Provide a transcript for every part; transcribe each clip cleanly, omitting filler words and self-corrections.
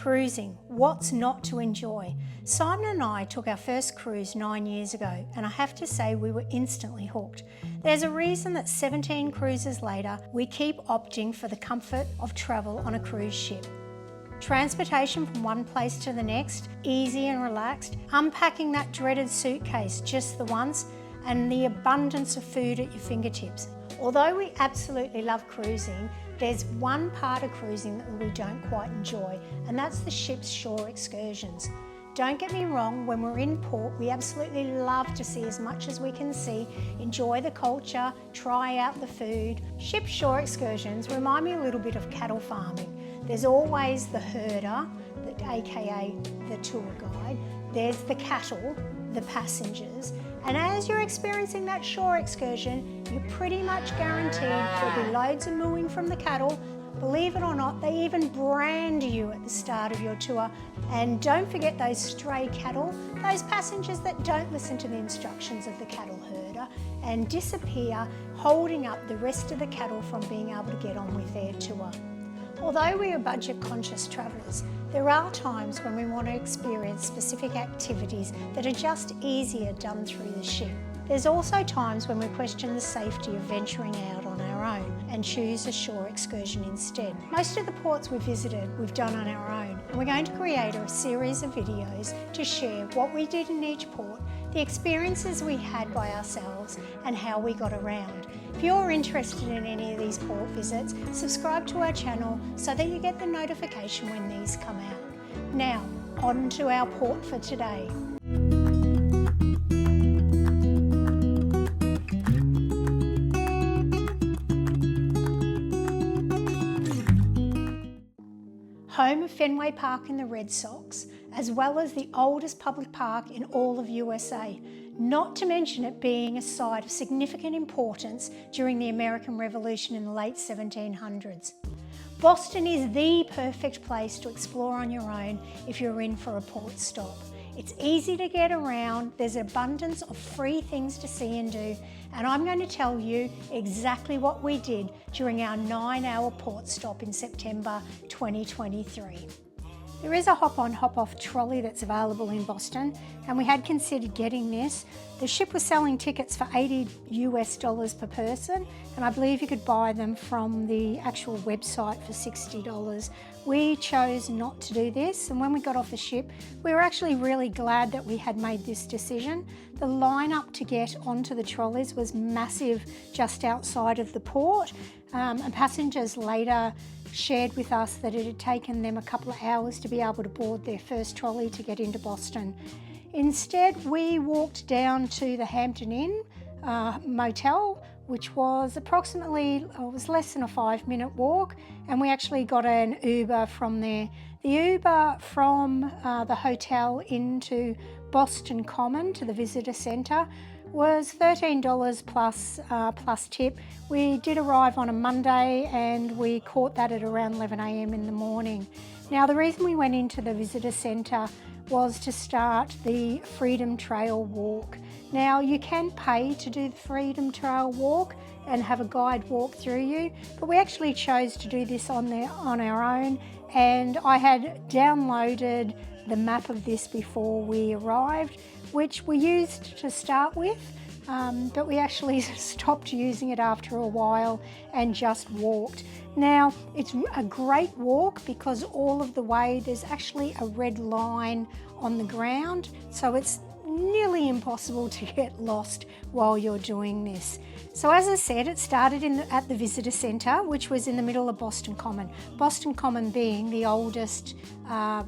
Cruising, what's not to enjoy? Simon and I took our first cruise 9 years ago, and I have to say we were instantly hooked. There's a reason that 17 cruises later, we keep opting for the comfort of travel on a cruise ship. Transportation from one place to the next, easy and relaxed, unpacking that dreaded suitcase just the once, and the abundance of food at your fingertips. Although we absolutely love cruising, there's one part of cruising that we don't quite enjoy, and that's the ship's shore excursions. Don't get me wrong, when we're in port, we absolutely love to see as much as we can see, enjoy the culture, try out the food. Ship shore excursions remind me a little bit of cattle farming. There's always the herder, aka the tour guide. There's the cattle, the passengers. And as you're experiencing that shore excursion, you're pretty much guaranteed there'll be loads of mooing from the cattle. Believe it or not, they even brand you at the start of your tour. And don't forget those stray cattle, those passengers that don't listen to the instructions of the cattle herder and disappear, holding up the rest of the cattle from being able to get on with their tour. Although we are budget-conscious travellers, there are times when we want to experience specific activities that are just easier done through the ship. There's also times when we question the safety of venturing out on our own and choose a shore excursion instead. Most of the ports we've visited, we've done on our own, and we're going to create a series of videos to share what we did in each port, the experiences we had by ourselves, and how we got around. If you're interested in any of these port visits, subscribe to our channel so that you get the notification when these come out. Now, on to our port for today. Home of Fenway Park and the Red Sox, as well as the oldest public park in all of USA, not to mention it being a site of significant importance during the American Revolution in the late 1700s. Boston is the perfect place to explore on your own if you're in for a port stop. It's easy to get around, there's an abundance of free things to see and do, and I'm going to tell you exactly what we did during our 9-hour port stop in September 2023. There is a hop-on, hop-off trolley that's available in Boston, and we had considered getting this. The ship was selling tickets for $80 US per person, and I believe you could buy them from the actual website for $60. We chose not to do this, and when we got off the ship, we were actually really glad that we had made this decision. The line-up to get onto the trolleys was massive just outside of the port, and passengers later shared with us that it had taken them a couple of hours to be able to board their first trolley to get into Boston. Instead, we walked down to the Hampton Inn motel, which was approximately, it was less than a 5-minute walk, and we actually got an Uber from there. The Uber from the hotel into Boston Common to the visitor centre was $13 plus tip. We did arrive on a Monday and we caught that at around 11 AM in the morning. Now the reason we went into the visitor centre was to start the Freedom Trail walk. Now you can pay to do the Freedom Trail walk and have a guide walk through you, but we actually chose to do this on our own, and I had downloaded the map of this before we arrived, which we used to start with, but we actually stopped using it after a while and just walked. Now, it's a great walk because all of the way there's actually a red line on the ground, so it's nearly impossible to get lost while you're doing this. So as I said, it started at the visitor centre, which was in the middle of Boston Common. Boston Common being the oldest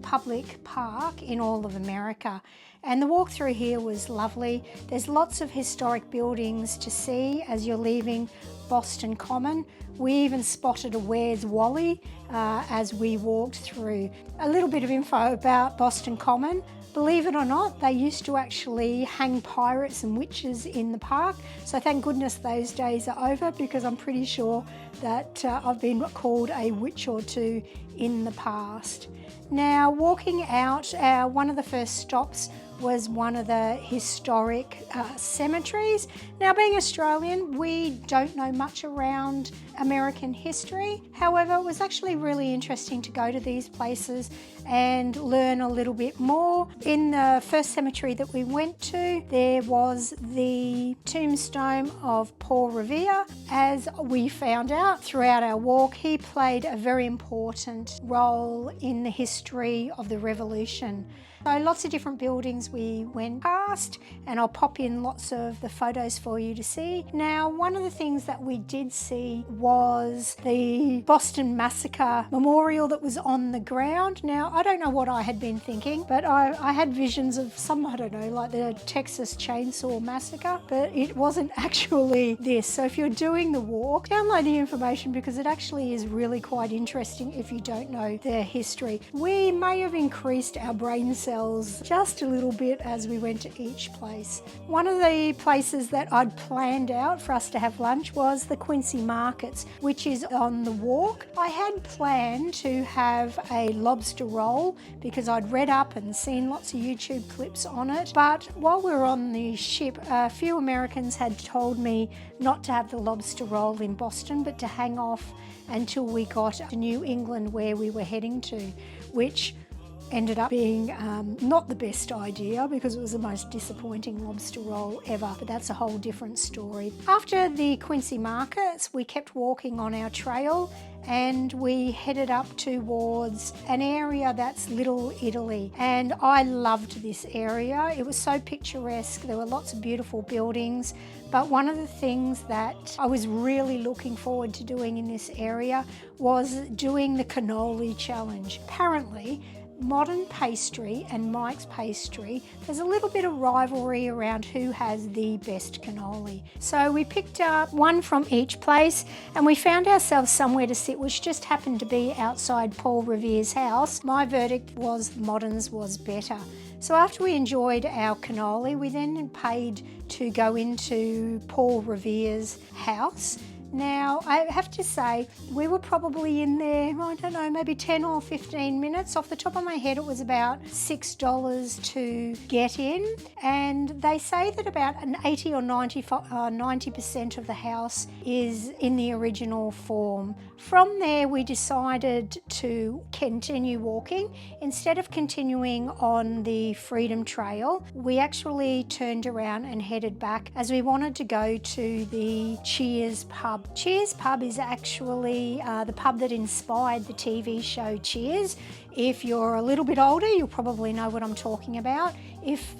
public park in all of America. And the walk through here was lovely. There's lots of historic buildings to see as you're leaving Boston Common. We even spotted a Where's Wally as we walked through. A little bit of info about Boston Common. Believe it or not, they used to actually hang pirates and witches in the park. So thank goodness those days are over, because I'm pretty sure that I've been called a witch or two in the past. Now, walking out, one of the first stops was one of the historic cemeteries. Now, being Australian, we don't know much around American history. However, it was actually really interesting to go to these places and learn a little bit more. In the first cemetery that we went to, there was the tombstone of Paul Revere. As we found out throughout our walk, he played a very important role in the history of the Revolution. So lots of different buildings we went past, and I'll pop in lots of the photos for you to see. Now, one of the things that we did see was the Boston Massacre memorial that was on the ground. Now, I don't know what I had been thinking, but I had visions of some, I don't know, like the Texas Chainsaw Massacre, but it wasn't actually this. So if you're doing the walk, download the information because it actually is really quite interesting if you don't know their history. We may have increased our brain cells just a little bit as we went to each place. One of the places that I'd planned out for us to have lunch was the Quincy Markets, which is on the walk. I had planned to have a lobster roll because I'd read up and seen lots of YouTube clips on it, but while we were on the ship, a few Americans had told me not to have the lobster roll in Boston, but to hang off until we got to New England where we were heading to, which ended up being not the best idea because it was the most disappointing lobster roll ever, but that's a whole different story. After the Quincy Markets, we kept walking on our trail and we headed up towards an area that's Little Italy, and I loved this area. It was so picturesque. There were lots of beautiful buildings, but one of the things that I was really looking forward to doing in this area was doing the cannoli challenge. Apparently, Modern Pastry and Mike's Pastry, there's a little bit of rivalry around who has the best cannoli. So we picked up one from each place and we found ourselves somewhere to sit, which just happened to be outside Paul Revere's house. My verdict was Modern's was better. So after we enjoyed our cannoli, we then paid to go into Paul Revere's house. Now, I have to say, we were probably in there, I don't know, maybe 10 or 15 minutes. Off the top of my head, it was about $6 to get in. And they say that about an 80 or 90% of the house is in the original form. From there, we decided to continue walking. Instead of continuing on the Freedom Trail, we actually turned around and headed back as we wanted to go to the Cheers pub. Cheers pub is actually the pub that inspired the TV show Cheers. If you're a little bit older, you'll probably know what I'm talking about. If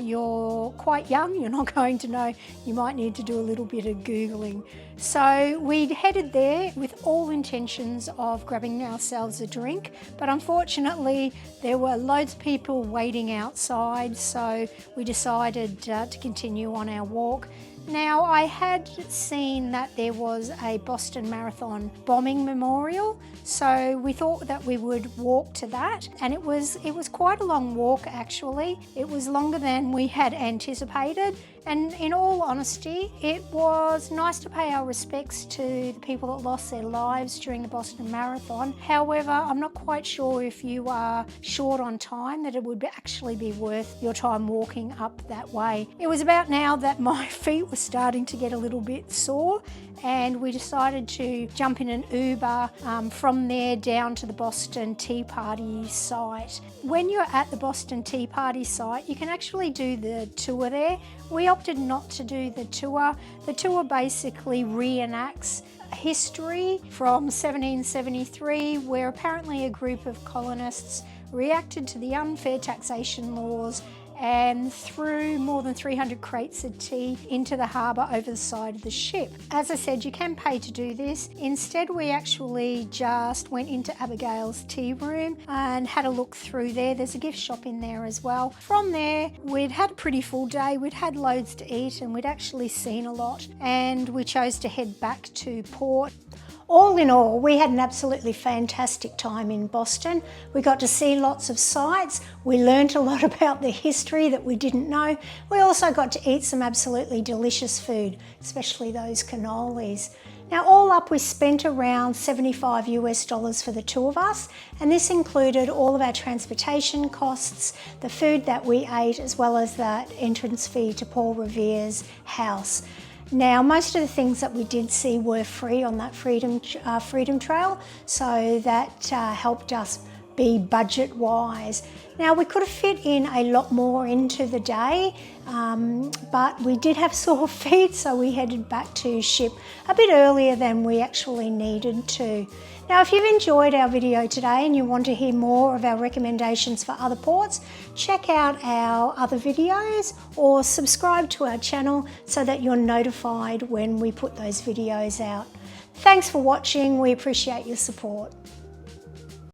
you're quite young, you're not going to know. You might need to do a little bit of Googling. So we headed there with all intentions of grabbing ourselves a drink, but unfortunately there were loads of people waiting outside, so we decided to continue on our walk. Now, I had seen that there was a Boston Marathon bombing memorial, so we thought that we would walk to that, and it was quite a long walk actually. It was longer than we had anticipated, and in all honesty, it was nice to pay our respects to the people that lost their lives during the Boston Marathon. However, I'm not quite sure if you are short on time that it would actually be worth your time walking up that way. It was about now that my feet were starting to get a little bit sore, and we decided to jump in an Uber from there down to the Boston Tea Party site. When you're at the Boston Tea Party site, you can actually do the tour there. We opted not to do the tour. The tour basically reenacts history from 1773, where apparently a group of colonists reacted to the unfair taxation laws and threw more than 300 crates of tea into the harbour over the side of the ship. As I said, you can pay to do this. Instead, we actually just went into Abigail's tea room and had a look through there. There's a gift shop in there as well. From there, we'd had a pretty full day. We'd had loads to eat and we'd actually seen a lot, and we chose to head back to port. All in all, we had an absolutely fantastic time in Boston. We got to see lots of sights. We learnt a lot about the history that we didn't know. We also got to eat some absolutely delicious food, especially those cannolis. Now, all up, we spent around $75 for the two of us, and this included all of our transportation costs, the food that we ate, as well as that entrance fee to Paul Revere's house. Now, most of the things that we did see were free on that Freedom Trail, so that helped us be budget wise. Now, we could have fit in a lot more into the day, but we did have sore feet, so we headed back to ship a bit earlier than we actually needed to. Now, if you've enjoyed our video today and you want to hear more of our recommendations for other ports, check out our other videos or subscribe to our channel so that you're notified when we put those videos out. Thanks for watching. We appreciate your support.